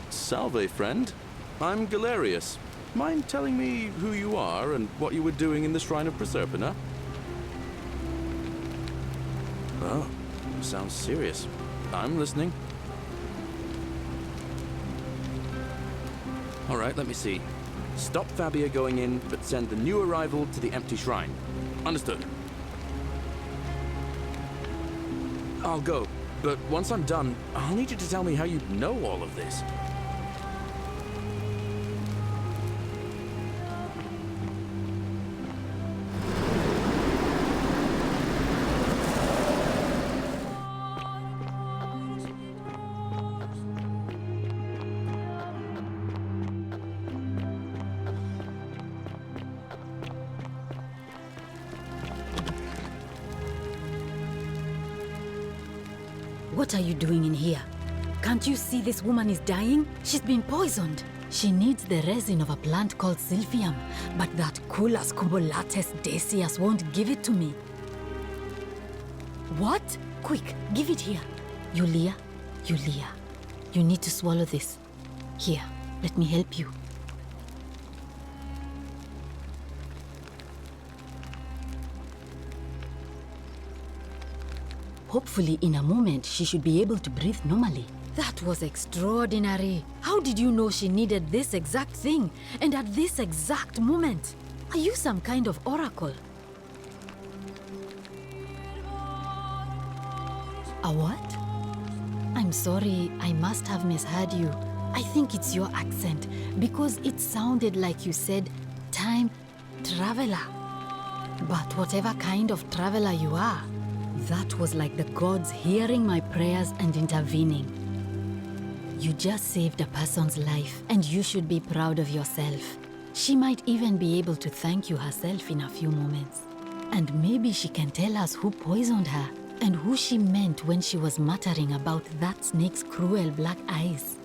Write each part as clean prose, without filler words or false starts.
Salve, friend. I'm Galerius. Mind telling me who you are and what you were doing in the Shrine of Proserpina? Oh, sounds serious. I'm listening. All right, let me see. Stop Fabia going in, but send the new arrival to the empty shrine. Understood. I'll go, but once I'm done, I'll need you to tell me how you know all of this. What are you doing in here? Can't you see this woman is dying? She's been poisoned. She needs the resin of a plant called Silphium, but that Culus cubulatus decius won't give it to me. What? Quick, give it here. Yulia, you need to swallow this. Here, let me help you. Hopefully, in a moment, she should be able to breathe normally. That was extraordinary. How did you know she needed this exact thing, and at this exact moment? Are you some kind of oracle? A what? I'm sorry, I must have misheard you. I think it's your accent, because it sounded like you said, time traveler. But whatever kind of traveler you are, that was like the gods hearing my prayers and intervening. You just saved a person's life, and you should be proud of yourself. She might even be able to thank you herself in a few moments. And maybe she can tell us who poisoned her, and who she meant when she was muttering about that snake's cruel black eyes.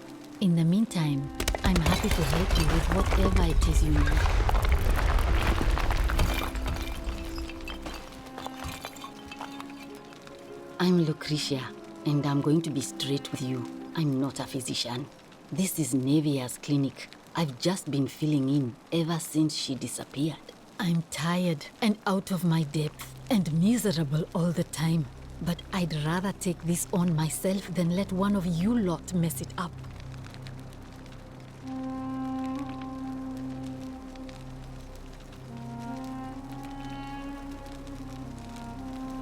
In the meantime, I'm happy to help you with whatever it is you need. I'm Lucretia, and I'm going to be straight with you. I'm not a physician. This is Nevia's clinic. I've just been filling in ever since she disappeared. I'm tired and out of my depth and miserable all the time. But I'd rather take this on myself than let one of you lot mess it up.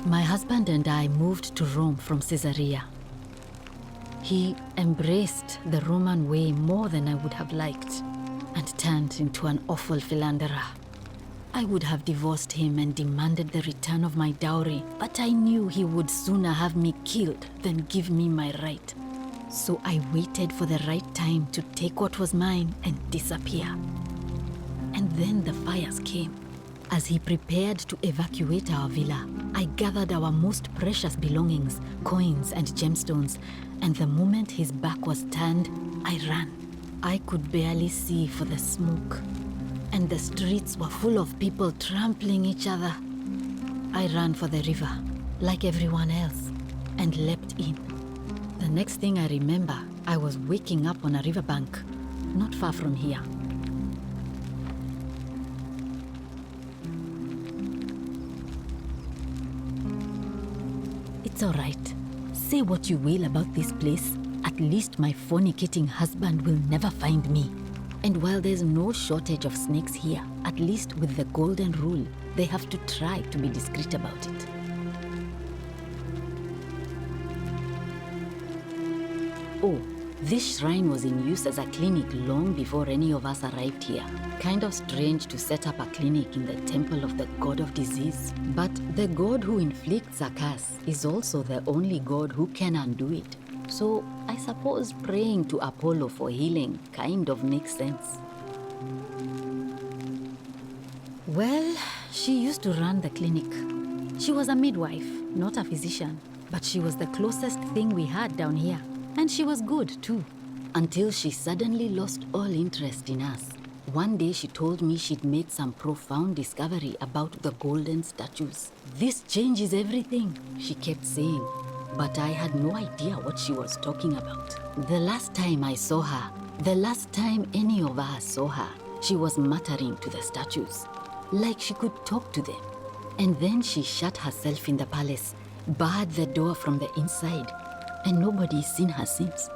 My husband and I moved to Rome from Caesarea. He embraced the Roman way more than I would have liked and turned into an awful philanderer. I would have divorced him and demanded the return of my dowry, but I knew he would sooner have me killed than give me my right. So I waited for the right time to take what was mine and disappear. And then the fires came. As he prepared to evacuate our villa, I gathered our most precious belongings, coins and gemstones, and the moment his back was turned, I ran. I could barely see for the smoke, and the streets were full of people trampling each other. I ran for the river, like everyone else, and leapt in. The next thing I remember, I was waking up on a riverbank, not far from here. It's all right. Say what you will about this place. At least my fornicating husband will never find me. And while there's no shortage of snakes here, at least with the golden rule, they have to try to be discreet about it. Oh, this shrine was in use as a clinic long before any of us arrived here. Kind of strange to set up a clinic in the temple of the god of disease. But the god who inflicts a curse is also the only god who can undo it. So I suppose praying to Apollo for healing kind of makes sense. Well, she used to run the clinic. She was a midwife, not a physician, but she was the closest thing we had down here. And she was good too, until she suddenly lost all interest in us. One day she told me she'd made some profound discovery about the golden statues. This changes everything, she kept saying. but I had no idea what she was talking about. The last time I saw her, the last time any of us saw her, she was muttering to the statues, like she could talk to them. And then she shut herself in the palace, barred the door from the inside, and nobody's seen her since.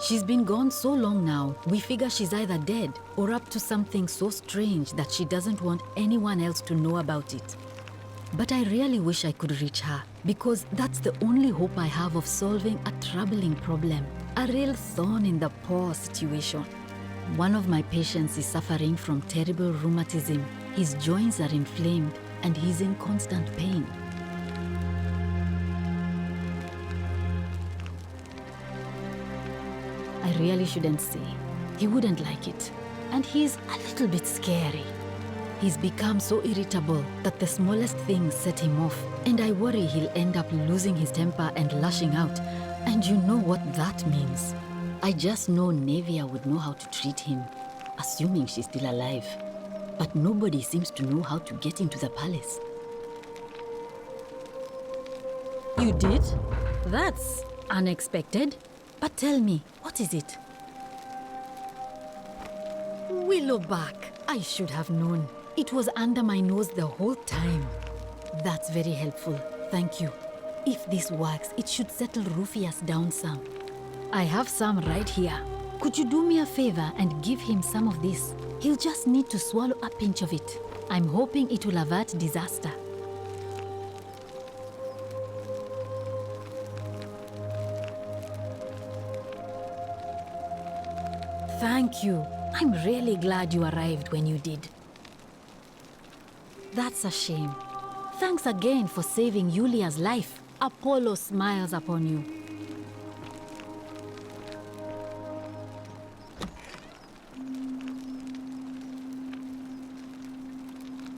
She's been gone so long now, we figure she's either dead or up to something so strange that she doesn't want anyone else to know about it. But I really wish I could reach her, because that's the only hope I have of solving a troubling problem, a real thorn in the paw situation. One of my patients is suffering from terrible rheumatism. His joints are inflamed and he's in constant pain. I really shouldn't say. He wouldn't like it. And he's a little bit scary. He's become so irritable that the smallest things set him off, and I worry he'll end up losing his temper and lashing out. And you know what that means. I just know Nevia would know how to treat him, assuming she's still alive. But nobody seems to know how to get into the palace. You did? That's unexpected. But tell me, what is it? Willowback. I should have known. It was under my nose the whole time. That's very helpful. Thank you. If this works, it should settle Rufius down some. I have some right here. Could you do me a favor and give him some of this? He'll just need to swallow a pinch of it. I'm hoping it will avert disaster. Thank you. I'm really glad you arrived when you did. That's a shame. Thanks again for saving Yulia's life. Apollo smiles upon you.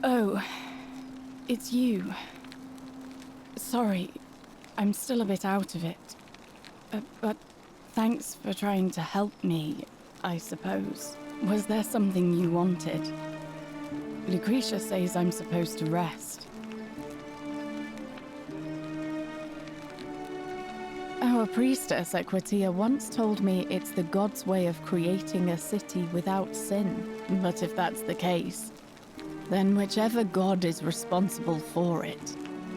Oh, it's you. Sorry, I'm still a bit out of it. But thanks for trying to help me, I suppose. Was there something you wanted? Lucretia says I'm supposed to rest. Our priestess at Quatia once told me it's the god's way of creating a city without sin. But if that's the case, then whichever god is responsible for it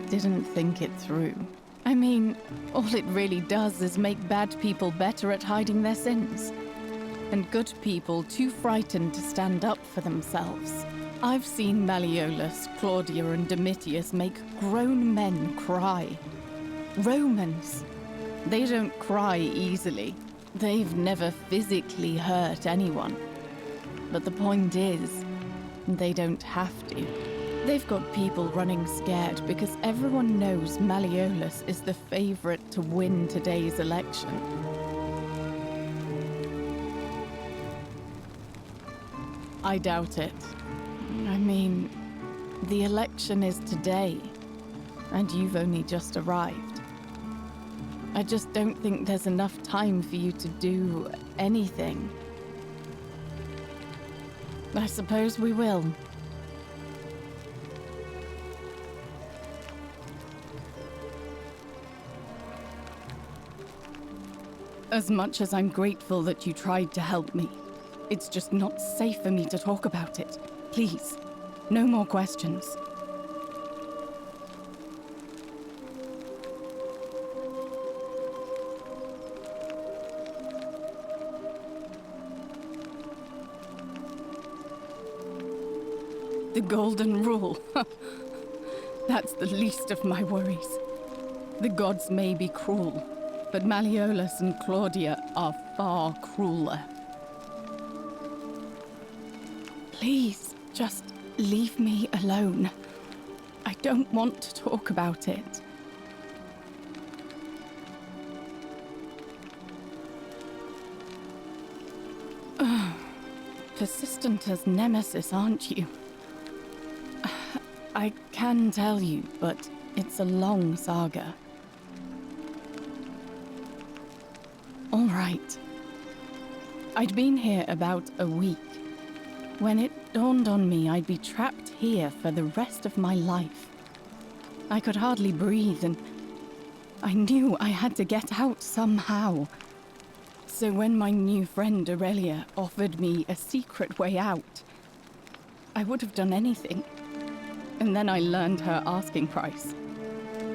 didn't think it through. I mean, all it really does is make bad people better at hiding their sins, and good people too frightened to stand up for themselves. I've seen Malleolus, Claudia, and Domitius make grown men cry. Romans. They don't cry easily. They've never physically hurt anyone. But the point is, they don't have to. They've got people running scared because everyone knows Malleolus is the favorite to win today's election. I doubt it. I mean, the election is today, and you've only just arrived. I just don't think there's enough time for you to do anything. I suppose we will. As much as I'm grateful that you tried to help me, it's just not safe for me to talk about it. Please, no more questions. The golden rule. That's the least of my worries. The gods may be cruel, but Malleolus and Claudia are far crueler. Please, just leave me alone. I don't want to talk about it. Persistent as Nemesis, aren't you? I can tell you, but it's a long saga. All right. I'd been here about a week when it dawned on me I'd be trapped here for the rest of my life. I could hardly breathe, and I knew I had to get out somehow. So when my new friend Aurelia offered me a secret way out, I would have done anything. And then I learned her asking price.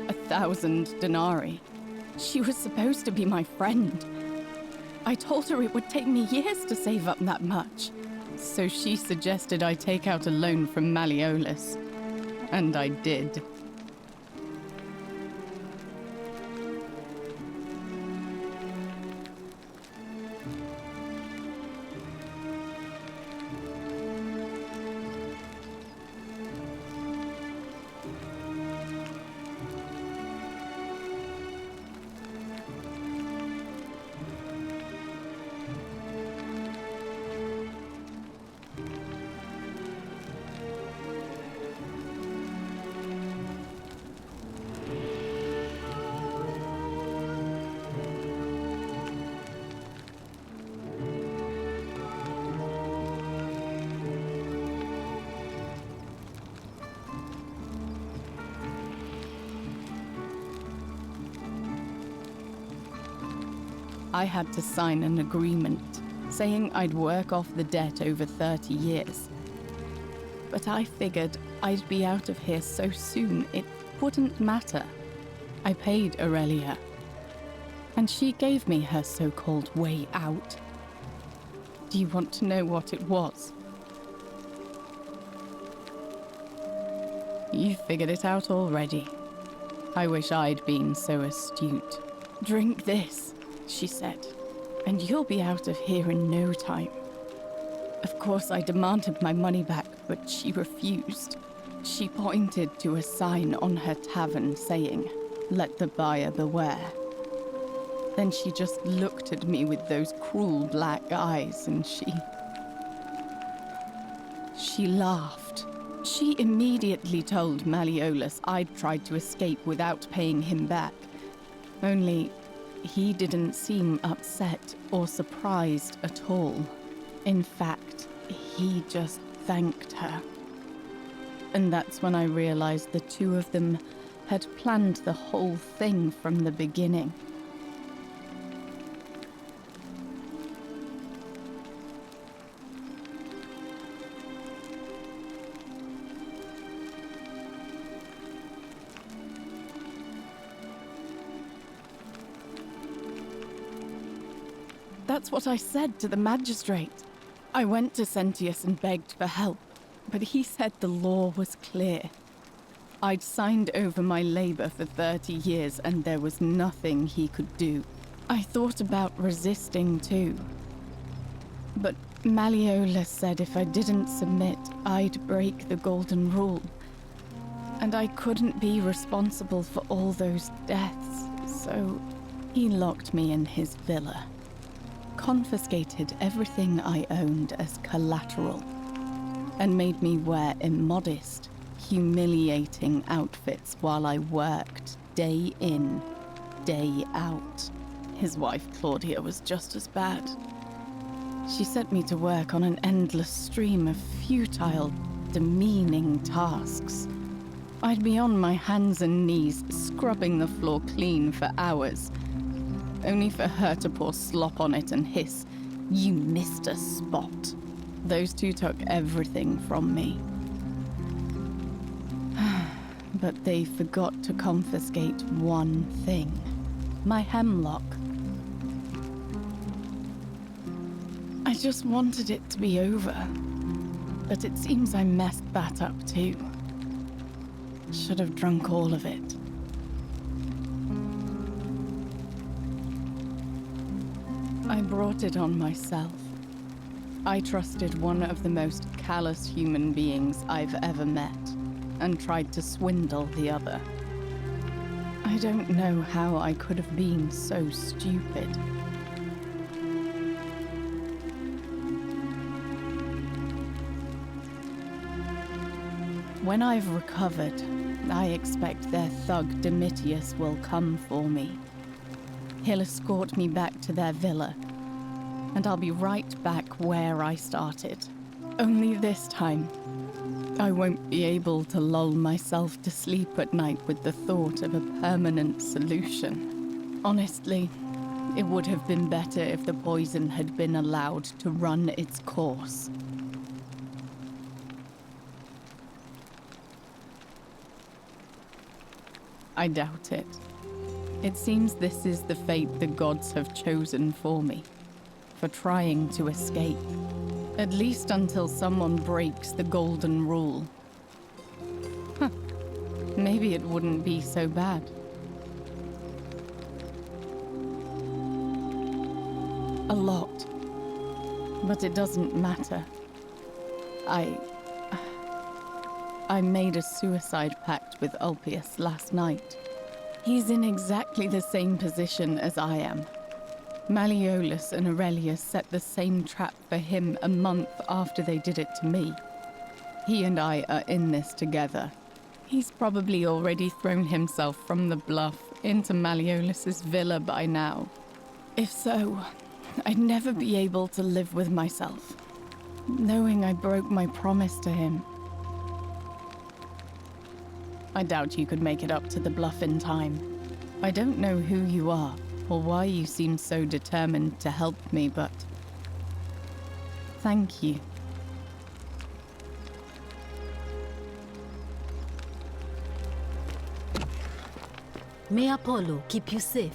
1,000 denarii. She was supposed to be my friend. I told her it would take me years to save up that much. So she suggested I take out a loan from Malleolus. And I did. I had to sign an agreement saying I'd work off the debt over 30 years. But I figured I'd be out of here so soon it wouldn't matter. I paid Aurelia, and she gave me her so-called way out. Do you want to know what it was? You figured it out already. I wish I'd been so astute. Drink this, she said, and you'll be out of here in no time. Of course, I demanded my money back, but she refused. She pointed to a sign on her tavern saying, "Let the buyer beware." Then she just looked at me with those cruel black eyes, and she laughed. She immediately told Malleolus I'd tried to escape without paying him back. Only, he didn't seem upset or surprised at all. In fact, he just thanked her. And that's when I realized the two of them had planned the whole thing from the beginning. That's what I said to the magistrate. I went to Sentius and begged for help, but he said the law was clear. I'd signed over my labor for 30 years and there was nothing he could do. I thought about resisting too. But Malleolus said if I didn't submit, I'd break the golden rule. And I couldn't be responsible for all those deaths, so he locked me in his villa. Confiscated everything I owned as collateral, and made me wear immodest, humiliating outfits while I worked day in, day out. His wife Claudia was just as bad. She sent me to work on an endless stream of futile, demeaning tasks. I'd be on my hands and knees, scrubbing the floor clean for hours, only for her to pour slop on it and hiss, "You missed a spot." Those two took everything from me. But they forgot to confiscate one thing: my hemlock. I just wanted it to be over, but it seems I messed that up too. Should have drunk all of it. I brought it on myself. I trusted one of the most callous human beings I've ever met, and tried to swindle the other. I don't know how I could have been so stupid. When I've recovered, I expect their thug Domitius will come for me. He'll escort me back to their villa, and I'll be right back where I started. Only this time, I won't be able to lull myself to sleep at night with the thought of a permanent solution. Honestly, it would have been better if the poison had been allowed to run its course. I doubt it. It seems this is the fate the gods have chosen for me, for trying to escape. At least until someone breaks the golden rule. Maybe it wouldn't be so bad. A lot. But it doesn't matter. I made a suicide pact with Ulpius last night. He's in exactly the same position as I am. Malleolus and Aurelius set the same trap for him a month after they did it to me. He and I are in this together. He's probably already thrown himself from the bluff into Malleolus's villa by now. If so, I'd never be able to live with myself, knowing I broke my promise to him. I doubt you could make it up to the bluff in time. I don't know who you are, or why you seem so determined to help me, but thank you. May Apollo keep you safe.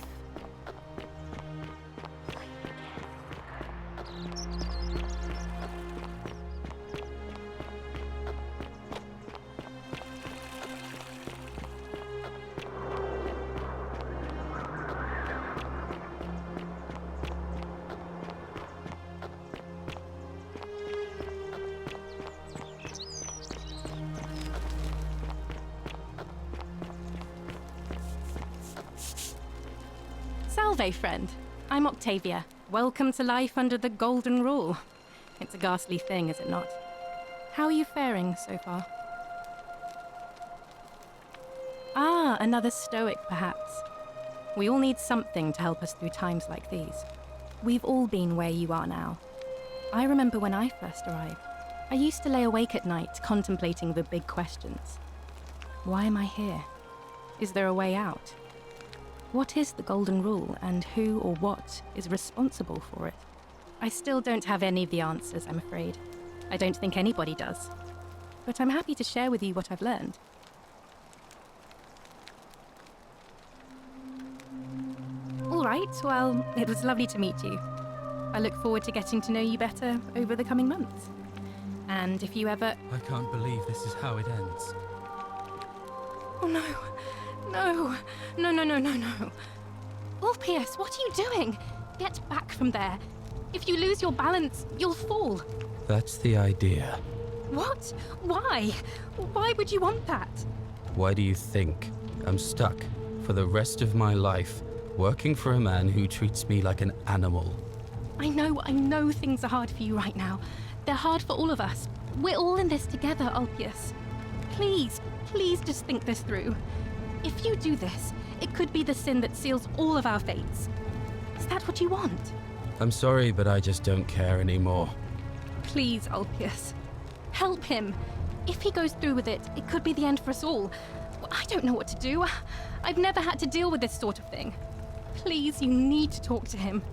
Salve, friend. I'm Octavia. Welcome to life under the Golden Rule. It's a ghastly thing, is it not? How are you faring so far? Ah, another stoic, perhaps. We all need something to help us through times like these. We've all been where you are now. I remember when I first arrived. I used to lay awake at night contemplating the big questions. Why am I here? Is there a way out? What is the Golden Rule, and who or what is responsible for it? I still don't have any of the answers, I'm afraid. I don't think anybody does. But I'm happy to share with you what I've learned. All right, well, it was lovely to meet you. I look forward to getting to know you better over the coming months. And if you ever... I can't believe this is how it ends. Oh no. No. No. Ulpius, what are you doing? Get back from there. If you lose your balance, you'll fall. That's the idea. What? Why? Why would you want that? Why do you think I'm stuck for the rest of my life working for a man who treats me like an animal? I know things are hard for you right now. They're hard for all of us. We're all in this together, Ulpius. Please just think this through. If you do this, it could be the sin that seals all of our fates. Is that what you want? I'm sorry, but I just don't care anymore. Please, Ulpius. Help him. If he goes through with it, it could be the end for us all. I don't know what to do. I've never had to deal with this sort of thing. Please, you need to talk to him.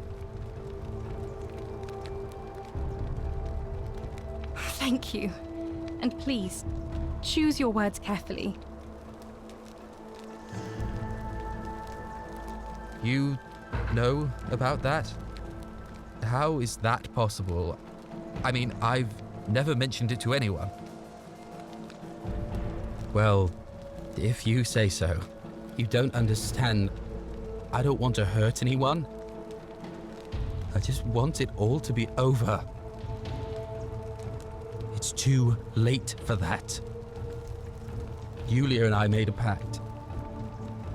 Thank you. And please, choose your words carefully. You know about that? How is that possible? I mean, I've never mentioned it to anyone. Well, if you say so. You don't understand. I don't want to hurt anyone. I just want it all to be over. It's too late for that. Yulia and I made a pact.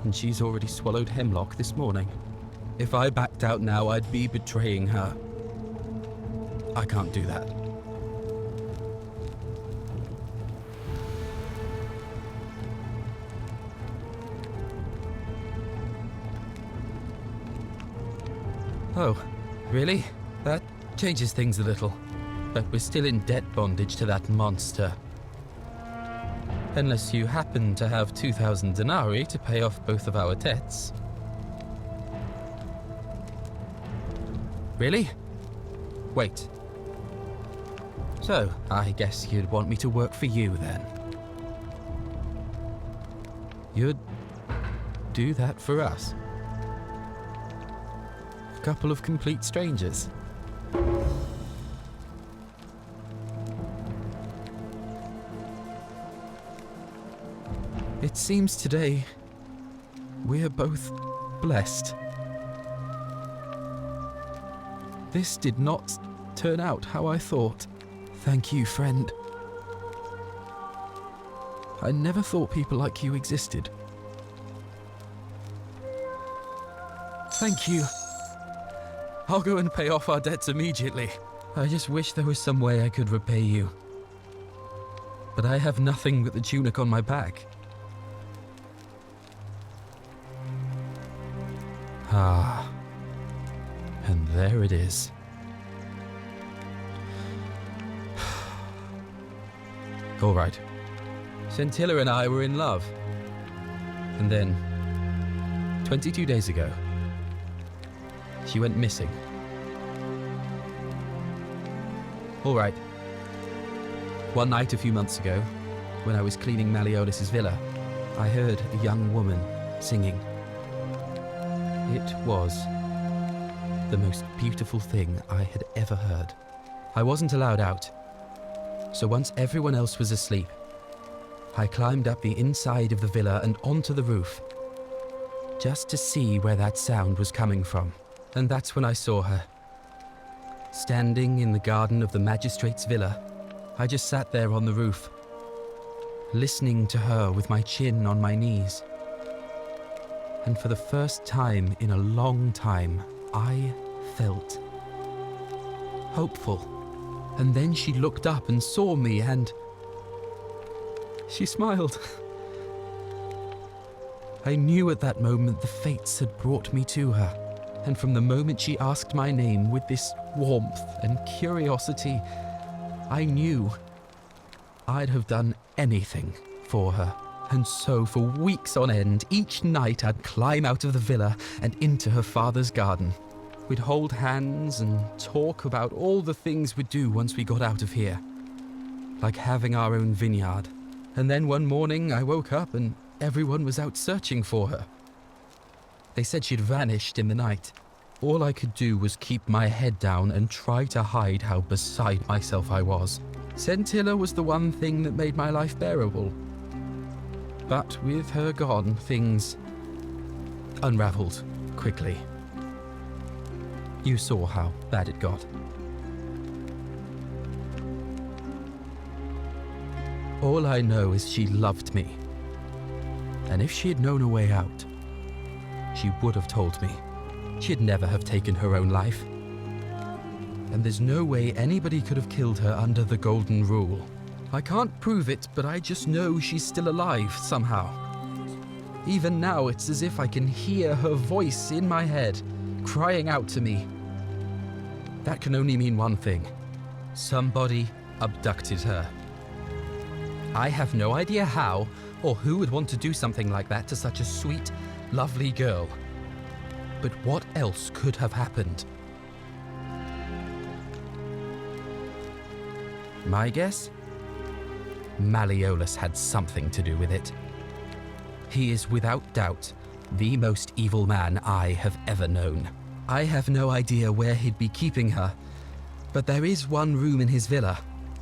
And she's already swallowed hemlock this morning. If I backed out now, I'd be betraying her. I can't do that. Oh, really? That changes things a little. But we're still in debt bondage to that monster. Unless you happen to have 2,000 denarii to pay off both of our debts. Really? Wait. So, I guess you'd want me to work for you then. You'd do that for us? A couple of complete strangers. It seems today we're both blessed. This did not turn out how I thought. Thank you, friend. I never thought people like you existed. Thank you. I'll go and pay off our debts immediately. I just wish there was some way I could repay you. But I have nothing but the tunic on my back. Ah, and there it is. All right. Scintilla and I were in love. And then, 22 days ago, she went missing. All right. One night a few months ago, when I was cleaning Malleolus' villa, I heard a young woman singing. It was the most beautiful thing I had ever heard. I wasn't allowed out, so once everyone else was asleep, I climbed up the inside of the villa and onto the roof, just to see where that sound was coming from. And that's when I saw her. Standing in the garden of the magistrate's villa, I just sat there on the roof, listening to her with my chin on my knees. And for the first time in a long time, I felt hopeful. And then she looked up and saw me and she smiled. I knew at that moment the fates had brought me to her. And from the moment she asked my name with this warmth and curiosity, I knew I'd have done anything for her. And so for weeks on end, each night I'd climb out of the villa and into her father's garden. We'd hold hands and talk about all the things we'd do once we got out of here. Like having our own vineyard. And then one morning I woke up and everyone was out searching for her. They said she'd vanished in the night. All I could do was keep my head down and try to hide how beside myself I was. Scintilla was the one thing that made my life bearable. But with her gone, things unraveled quickly. You saw how bad it got. All I know is she loved me. And if she had known a way out, she would have told me. She'd never have taken her own life. And there's no way anybody could have killed her under the Golden Rule. I can't prove it, but I just know she's still alive somehow. Even now, it's as if I can hear her voice in my head, crying out to me. That can only mean one thing. Somebody abducted her. I have no idea how, or who would want to do something like that to such a sweet, lovely girl. But what else could have happened? My guess? Malleolus had something to do with it. He is without doubt the most evil man I have ever known. I have no idea where he'd be keeping her, but there is one room in his villa,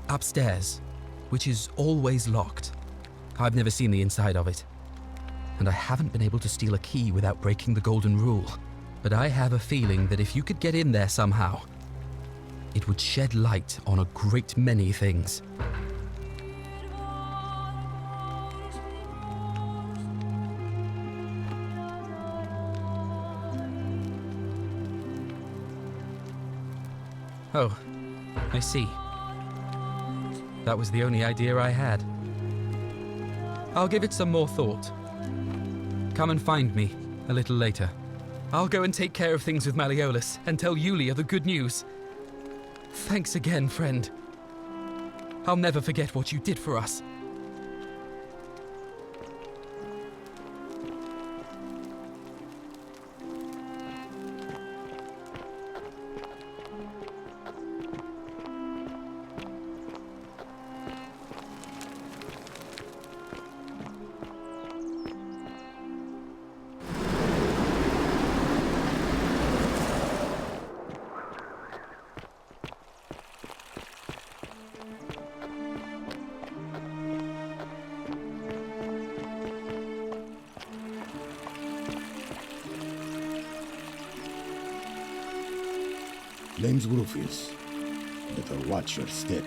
upstairs, which is always locked. I've never seen the inside of it, and I haven't been able to steal a key without breaking the Golden Rule. But I have a feeling that if you could get in there somehow, it would shed light on a great many things. Oh, I see. That was the only idea I had. I'll give it some more thought. Come and find me a little later. I'll go and take care of things with Malleolus and tell Yulia the good news. Thanks again, friend. I'll never forget what you did for us. name's Rufius. Better watch your step.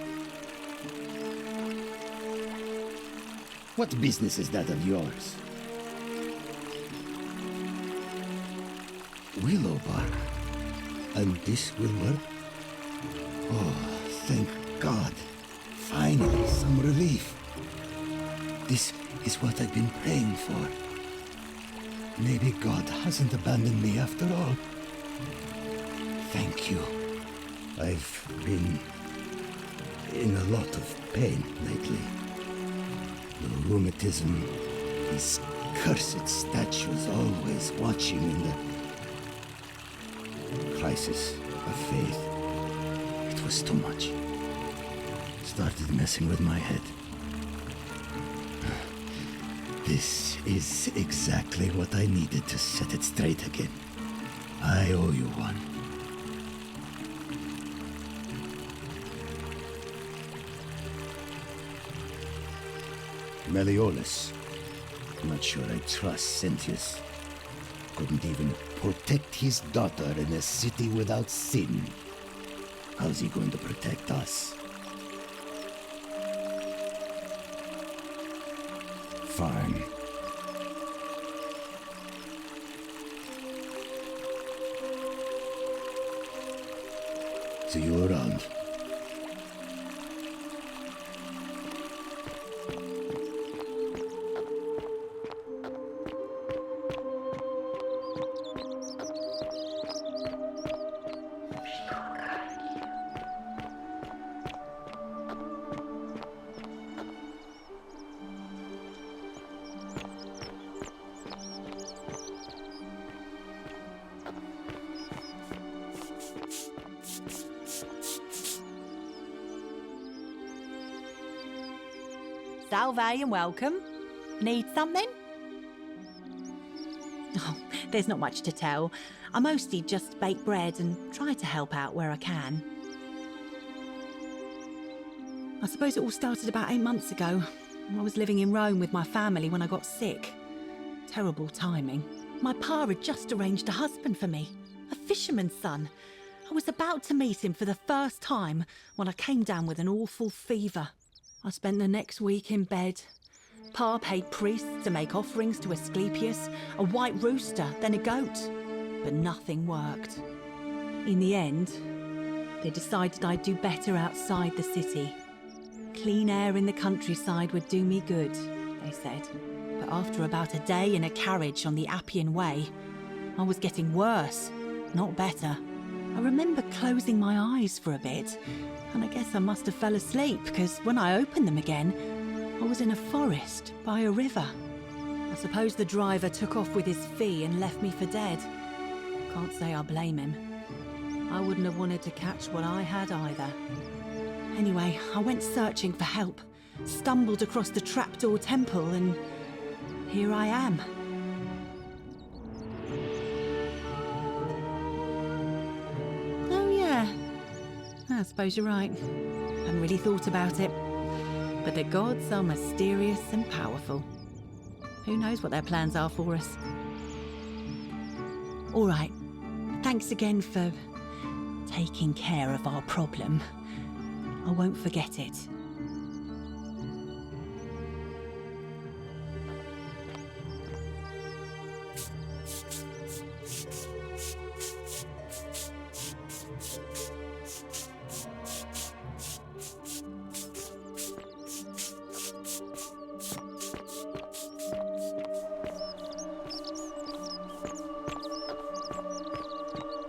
What business is that of yours? Willow bark. And this will work? Oh, thank God. Finally, some relief. This is what I've been praying for. Maybe God hasn't abandoned me after all. Thank you. I've been in a lot of pain lately. The rheumatism, these cursed statues always watching in the crisis of faith. It was too much. Started messing with my head. This is exactly what I needed to set it straight again. I owe you one. Meliodas. Not sure I trust Sentius. Couldn't even protect his daughter in a city without sin. How's he going to protect us? Fine. See you around. Salve and welcome. Need something? Oh, there's not much to tell. I mostly just bake bread and try to help out where I can. I suppose it all started about 8 months ago. I was living in Rome with my family when I got sick. Terrible timing. My pa had just arranged a husband for me, a fisherman's son. I was about to meet him for the first time when I came down with an awful fever. I spent the next week in bed. Pa paid priests to make offerings to Asclepius, a white rooster, then a goat. But nothing worked. In the end, they decided I'd do better outside the city. Clean air in the countryside would do me good, they said. But after about a day in a carriage on the Appian Way, I was getting worse, not better. I remember closing my eyes for a bit, and I guess I must have fell asleep, because when I opened them again, I was in a forest by a river. I suppose the driver took off with his fee and left me for dead. Can't say I blame him. I wouldn't have wanted to catch what I had either. Anyway, I went searching for help, stumbled across the trapdoor temple, and here I am. I suppose you're right. Hadn't really thought about it. But the gods are mysterious and powerful. Who knows what their plans are for us? All right. Thanks again for taking care of our problem. I won't forget it.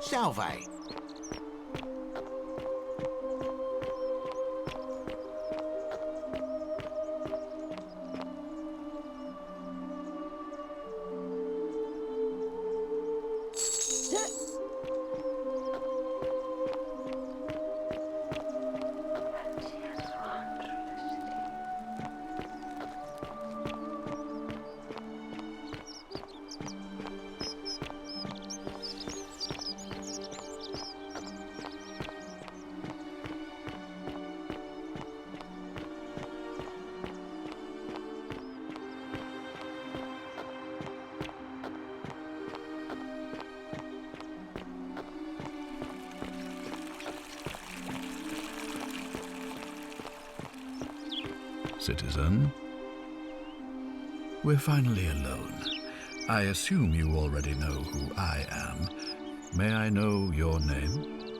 Salve. citizen. We're finally alone. I assume you already know who I am. May I know your name?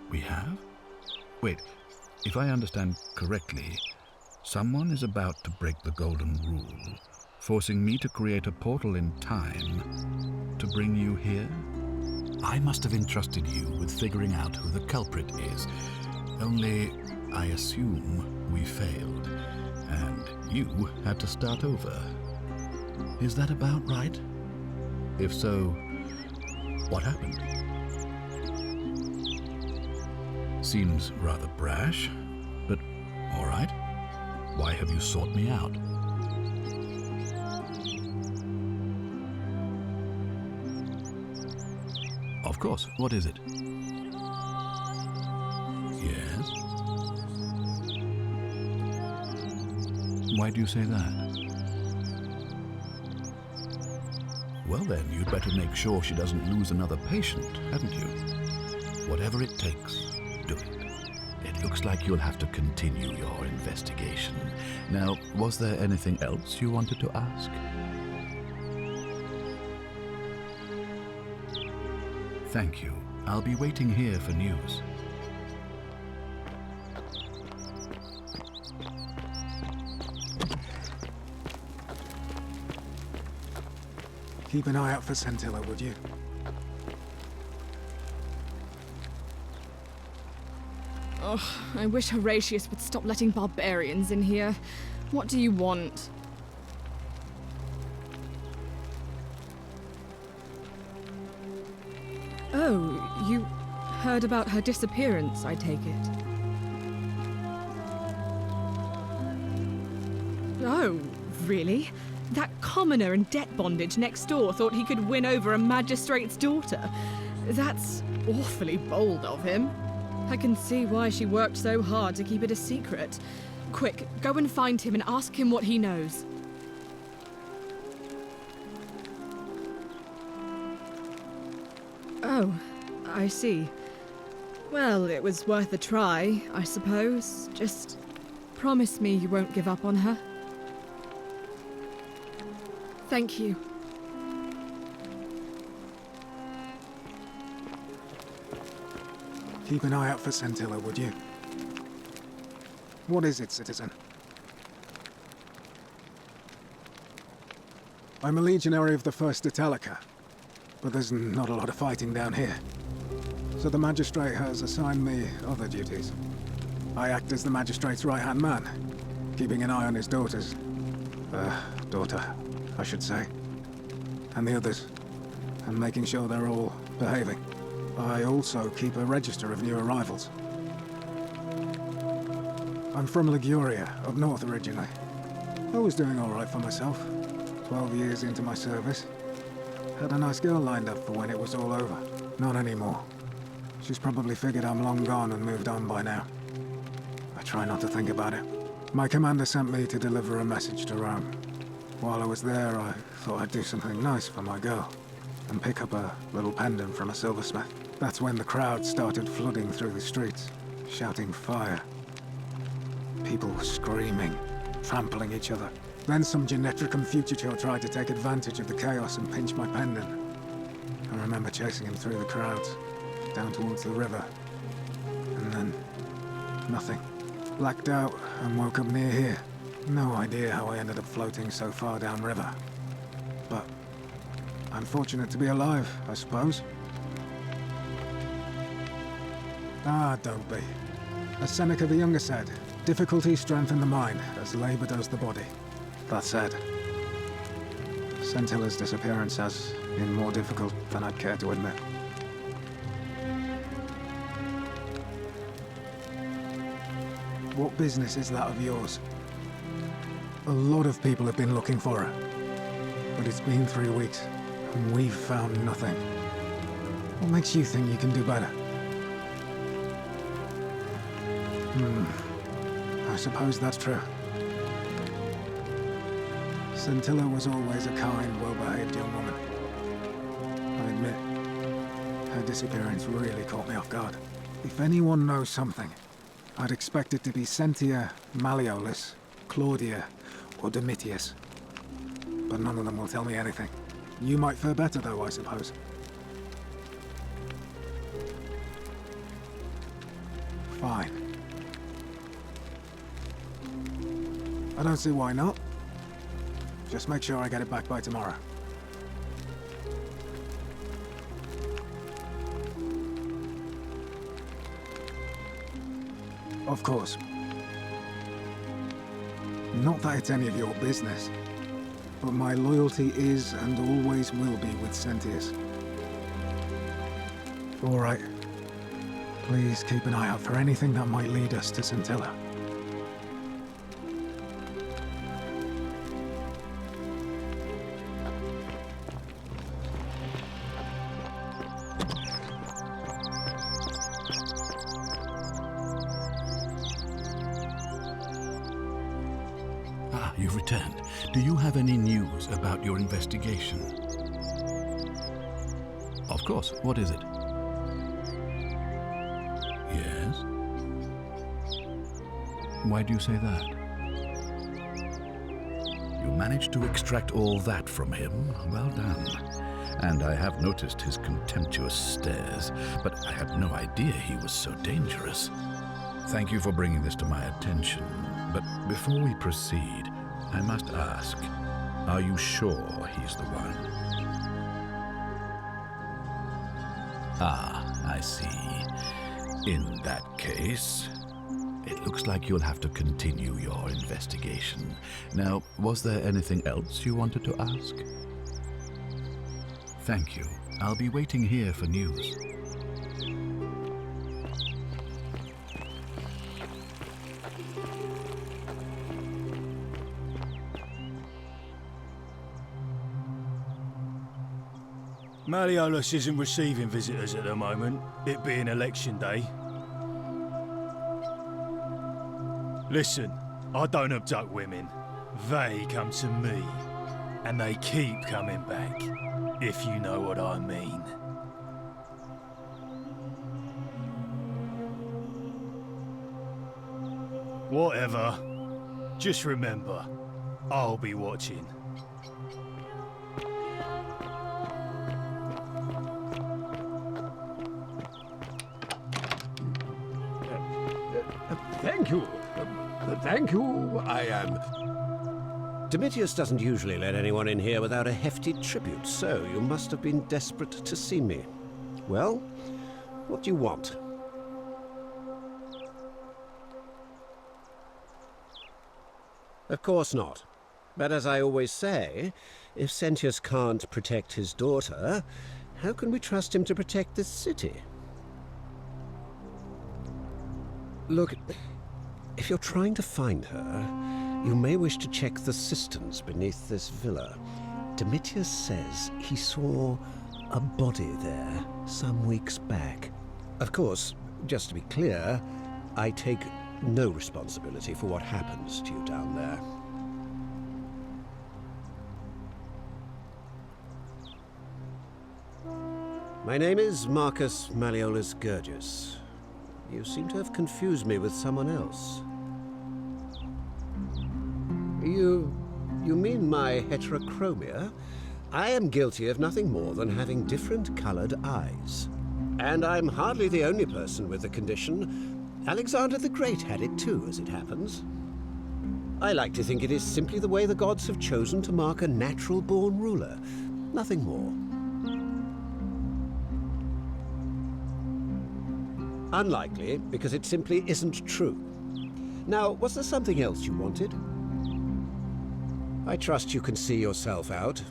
We have? Wait, if I understand correctly, someone is about to break the golden rule, forcing me to create a portal in time to bring you here? I must have entrusted you with figuring out who the culprit is. Only, I assume we failed, and you had to start over. Is that about right? If so, what happened? Seems rather brash, but all right. Why have you sought me out? Of course, what is it? Yes? Why do you say that? Well then, you'd better make sure she doesn't lose another patient, hadn't you? Whatever it takes, do it. It looks like you'll have to continue your investigation. Now, was there anything else you wanted to ask? Thank you. I'll be waiting here for news. Keep an eye out for Scintilla, would you? Ugh, I wish Horatius would stop letting barbarians in here. What do you want? Oh, you heard about her disappearance, I take it. Oh, really? That commoner in debt bondage next door thought he could win over a magistrate's daughter. That's awfully bold of him. I can see why she worked so hard to keep it a secret. Quick, go and find him and ask him what he knows. Oh, I see. Well, it was worth a try, I suppose. Just promise me you won't give up on her. Thank you. Keep an eye out for Scintilla, would you? What is it, citizen? I'm a legionary of the 1st Italica, but there's not a lot of fighting down here. So the magistrate has assigned me other duties. I act as the magistrate's right-hand man, keeping an eye on his daughter, I should say, and the others, and making sure they're all behaving. I also keep a register of new arrivals. I'm from Liguria, up north originally. I was doing all right for myself. 12 years into my service. Had a nice girl lined up for when it was all over. Not anymore. She's probably figured I'm long gone and moved on by now. I try not to think about it. My commander sent me to deliver a message to Rome. While I was there, I thought I'd do something nice for my girl and pick up a little pendant from a silversmith. That's when the crowd started flooding through the streets, shouting fire. People were screaming, trampling each other. Then some Genetricum fugitive tried to take advantage of the chaos and pinch my pendant. I remember chasing him through the crowds, down towards the river. And then, nothing. Blacked out and woke up near here. No idea how I ended up floating so far downriver. But I'm fortunate to be alive, I suppose. Ah, don't be. As Seneca the Younger said, difficulty strengthens the mind as labor does the body. That said, Scintilla's disappearance has been more difficult than I'd care to admit. What business is that of yours? A lot of people have been looking for her. But it's been 3 weeks, and we've found nothing. What makes you think you can do better? I suppose that's true. Scintilla was always a kind, well-behaved young woman. I admit, her disappearance really caught me off guard. If anyone knows something, I'd expect it to be Sentia, Malleolus, Claudia, or Domitius. But none of them will tell me anything. You might fare better, though, I suppose. Fine. I don't see why not. Just make sure I get it back by tomorrow. Of course. Not that it's any of your business, but my loyalty is and always will be with Sentius. All right. Please keep an eye out for anything that might lead us to Scintilla. Ah, you've returned. Do you have any news about your investigation? Of course. What is it? Yes? Why do you say that? You managed to extract all that from him. Well done. And I have noticed his contemptuous stares, but I had no idea he was so dangerous. Thank you for bringing this to my attention. But before we proceed, I must ask, are you sure he's the one? Ah, I see. In that case, it looks like you'll have to continue your investigation. Now, was there anything else you wanted to ask? Thank you. I'll be waiting here for news. Malleolus isn't receiving visitors at the moment, it being election day. Listen, I don't abduct women. They come to me. And they keep coming back, if you know what I mean. Whatever. Just remember, I'll be watching. Thank you. Thank you. I am... Domitius doesn't usually let anyone in here without a hefty tribute, so you must have been desperate to see me. Well, what do you want? Of course not. But as I always say, if Sentius can't protect his daughter, how can we trust him to protect this city? Look, if you're trying to find her, you may wish to check the cisterns beneath this villa. Domitius says he saw a body there some weeks back. Of course, just to be clear, I take no responsibility for what happens to you down there. My name is Marcus Malleolus Gurgis. You seem to have confused me with someone else. You mean my heterochromia? I am guilty of nothing more than having different colored eyes. And I'm hardly the only person with the condition. Alexander the Great had it too, as it happens. I like to think it is simply the way the gods have chosen to mark a natural-born ruler. Nothing more. Unlikely, because it simply isn't true. Now, was there something else you wanted? I trust you can see yourself out.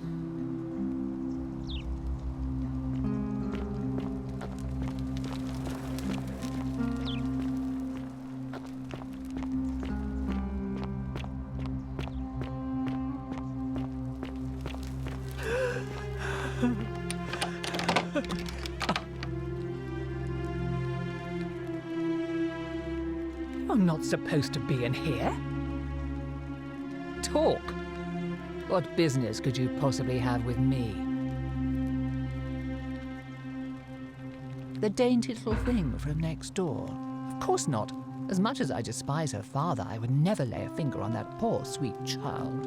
You're not supposed to be in here. Talk. What business could you possibly have with me? The dainty little thing from next door? Of course not. As much as I despise her father, I would never lay a finger on that poor, sweet child.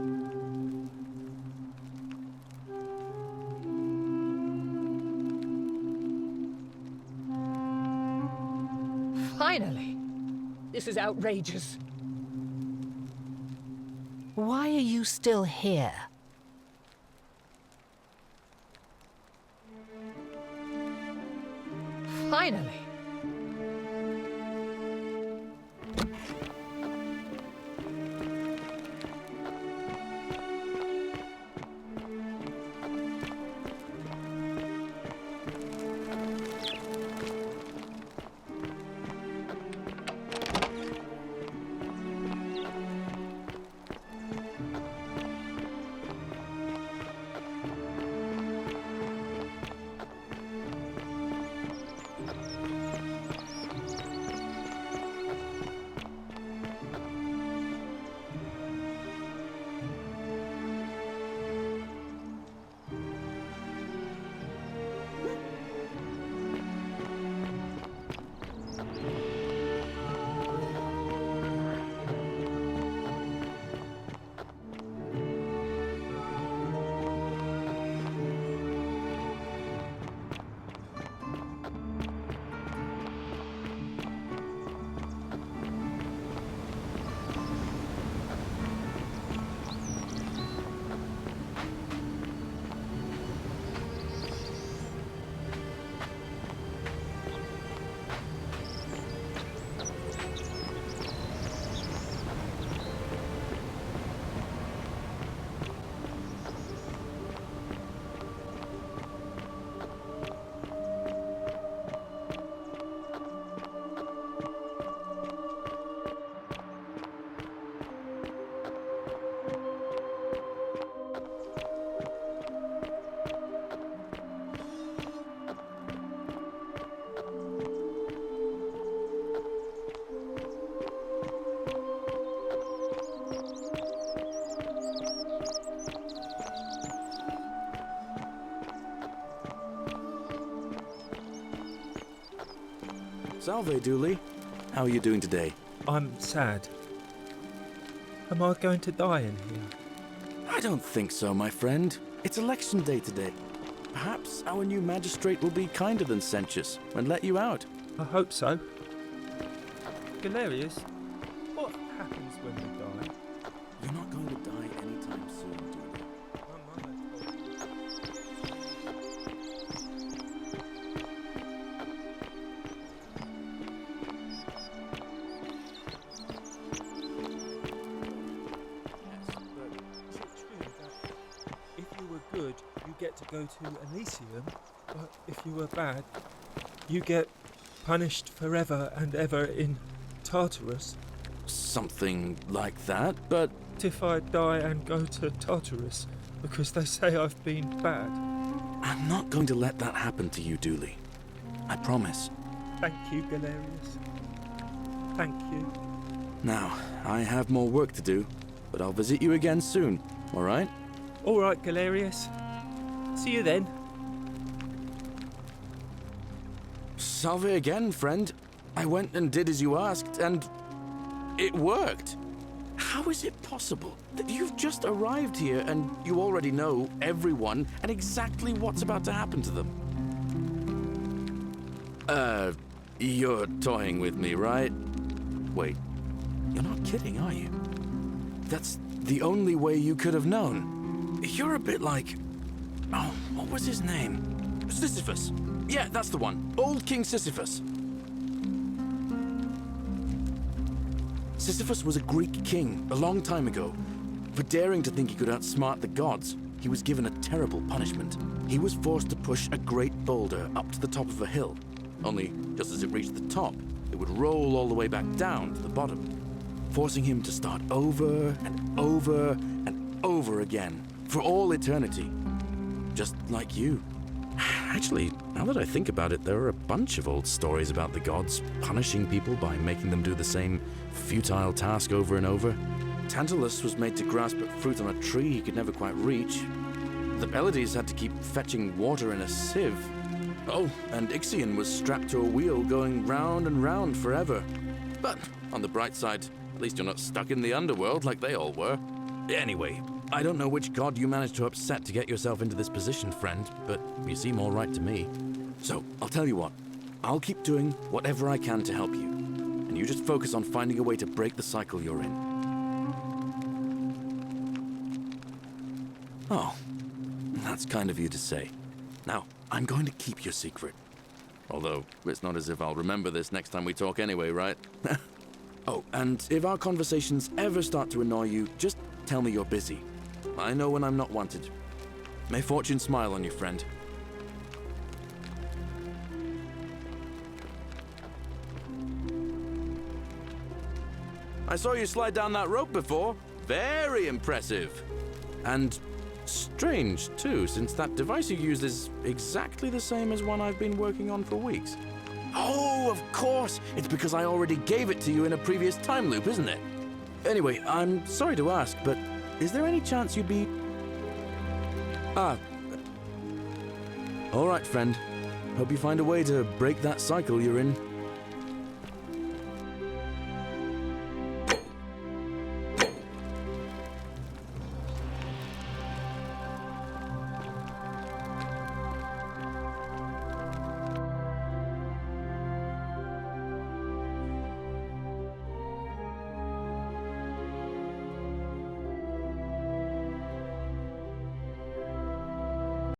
Finally! This is outrageous. Why are you still here? Finally! Salve, Dooley. How are you doing today? I'm sad. Am I going to die in here? I don't think so, my friend. It's election day today. Perhaps our new magistrate will be kinder than Sentius and let you out. I hope so. Galerius, what happens when we die? You're not going to die anytime soon, Dooley. Good, you get to go to Elysium, but if you were bad, you get punished forever and ever in Tartarus. Something like that, but... If I die and go to Tartarus, because they say I've been bad. I'm not going to let that happen to you, Dooley. I promise. Thank you, Galerius. Thank you. Now, I have more work to do, but I'll visit you again soon, all right? All right, Galerius. See you then. Salve again, friend. I went and did as you asked, and it worked. How is it possible that you've just arrived here and you already know everyone and exactly what's about to happen to them? You're toying with me, right? Wait, you're not kidding, are you? That's the only way you could have known. You're a bit like... Oh, what was his name? Sisyphus. Yeah, that's the one. Old King Sisyphus. Sisyphus was a Greek king a long time ago. For daring to think he could outsmart the gods, he was given a terrible punishment. He was forced to push a great boulder up to the top of a hill. Only, just as it reached the top, it would roll all the way back down to the bottom, forcing him to start over and over and over again. For all eternity. Just like you. Actually, now that I think about it, there are a bunch of old stories about the gods punishing people by making them do the same futile task over and over. Tantalus was made to grasp at fruit on a tree he could never quite reach. The Pleiades had to keep fetching water in a sieve. Oh, and Ixion was strapped to a wheel going round and round forever. But on the bright side, at least you're not stuck in the underworld like they all were. Anyway, I don't know which god you managed to upset to get yourself into this position, friend, but you seem all right to me. So, I'll tell you what. I'll keep doing whatever I can to help you. And you just focus on finding a way to break the cycle you're in. Oh, that's kind of you to say. Now, I'm going to keep your secret. Although, it's not as if I'll remember this next time we talk anyway, right? Oh, and if our conversations ever start to annoy you, just tell me you're busy. I know when I'm not wanted. May fortune smile on you, friend. I saw you slide down that rope before. Very impressive. And strange, too, since that device you used is exactly the same as one I've been working on for weeks. Oh, of course! It's because I already gave it to you in a previous time loop, isn't it? Anyway, I'm sorry to ask, but is there any chance you'd be... All right, friend. Hope you find a way to break that cycle you're in.